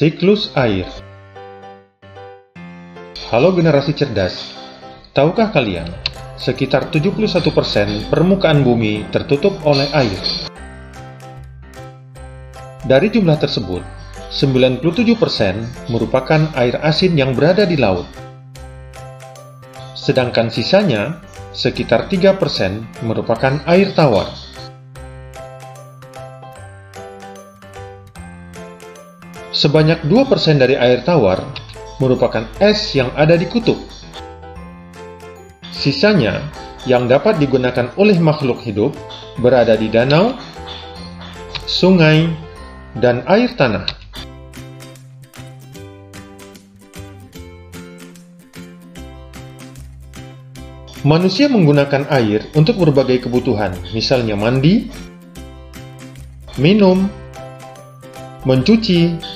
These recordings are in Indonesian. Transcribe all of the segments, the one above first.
Siklus air. Halo generasi cerdas, tahukah kalian, sekitar 71% permukaan bumi tertutup oleh air. Dari jumlah tersebut, 97% merupakan air asin yang berada di laut. Sedangkan sisanya, sekitar 3% merupakan air tawar. Sebanyak 2% dari air tawar merupakan es yang ada di kutub. Sisanya, yang dapat digunakan oleh makhluk hidup, berada di danau, sungai, dan air tanah. Manusia menggunakan air untuk berbagai kebutuhan, misalnya mandi, minum, mencuci,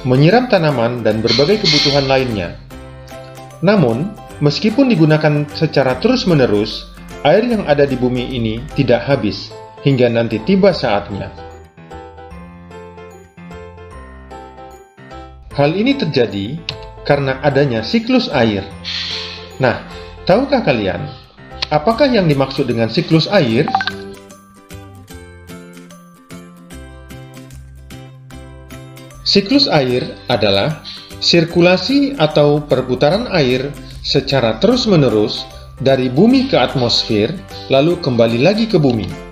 menyiram tanaman, dan berbagai kebutuhan lainnya. Namun, meskipun digunakan secara terus-menerus, air yang ada di bumi ini tidak habis hingga nanti tiba saatnya. Hal ini terjadi karena adanya siklus air. Nah, tahukah kalian, apakah yang dimaksud dengan siklus air? Siklus air adalah sirkulasi atau perputaran air secara terus-menerus dari bumi ke atmosfer, lalu kembali lagi ke bumi.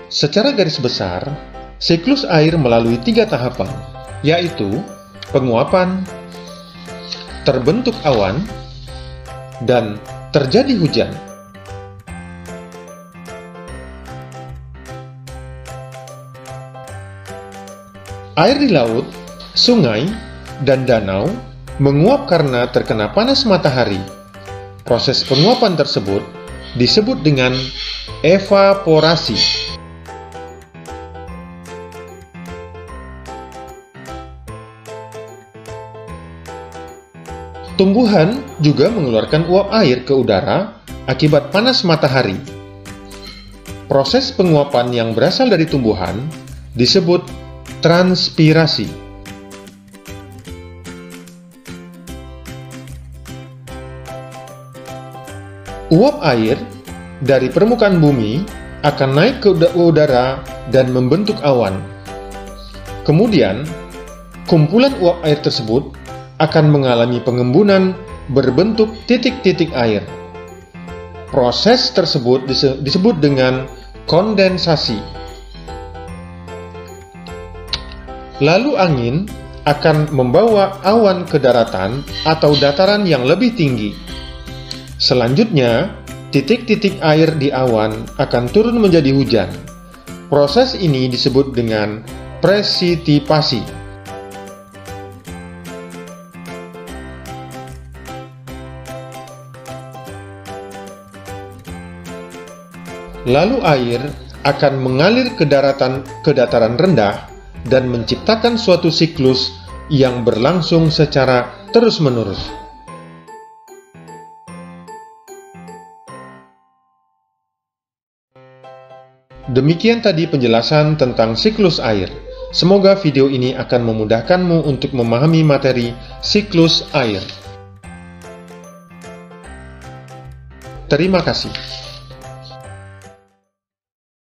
Secara garis besar, siklus air melalui 3 tahapan, yaitu penguapan, terbentuk awan, dan terjadi hujan. Air di laut, sungai, dan danau menguap karena terkena panas matahari. Proses penguapan tersebut disebut dengan evaporasi. Tumbuhan juga mengeluarkan uap air ke udara akibat panas matahari. Proses penguapan yang berasal dari tumbuhan disebut transpirasi. Uap air dari permukaan bumi akan naik ke udara dan membentuk awan. Kemudian, kumpulan uap air tersebut akan mengalami pengembunan berbentuk titik-titik air. Proses tersebut disebut dengan kondensasi. Lalu angin akan membawa awan ke daratan atau dataran yang lebih tinggi. Selanjutnya, titik-titik air di awan akan turun menjadi hujan. Proses ini disebut dengan presipitasi. Lalu air akan mengalir ke dataran rendah dan menciptakan suatu siklus yang berlangsung secara terus-menerus. Demikian tadi penjelasan tentang siklus air. Semoga video ini akan memudahkanmu untuk memahami materi siklus air. Terima kasih.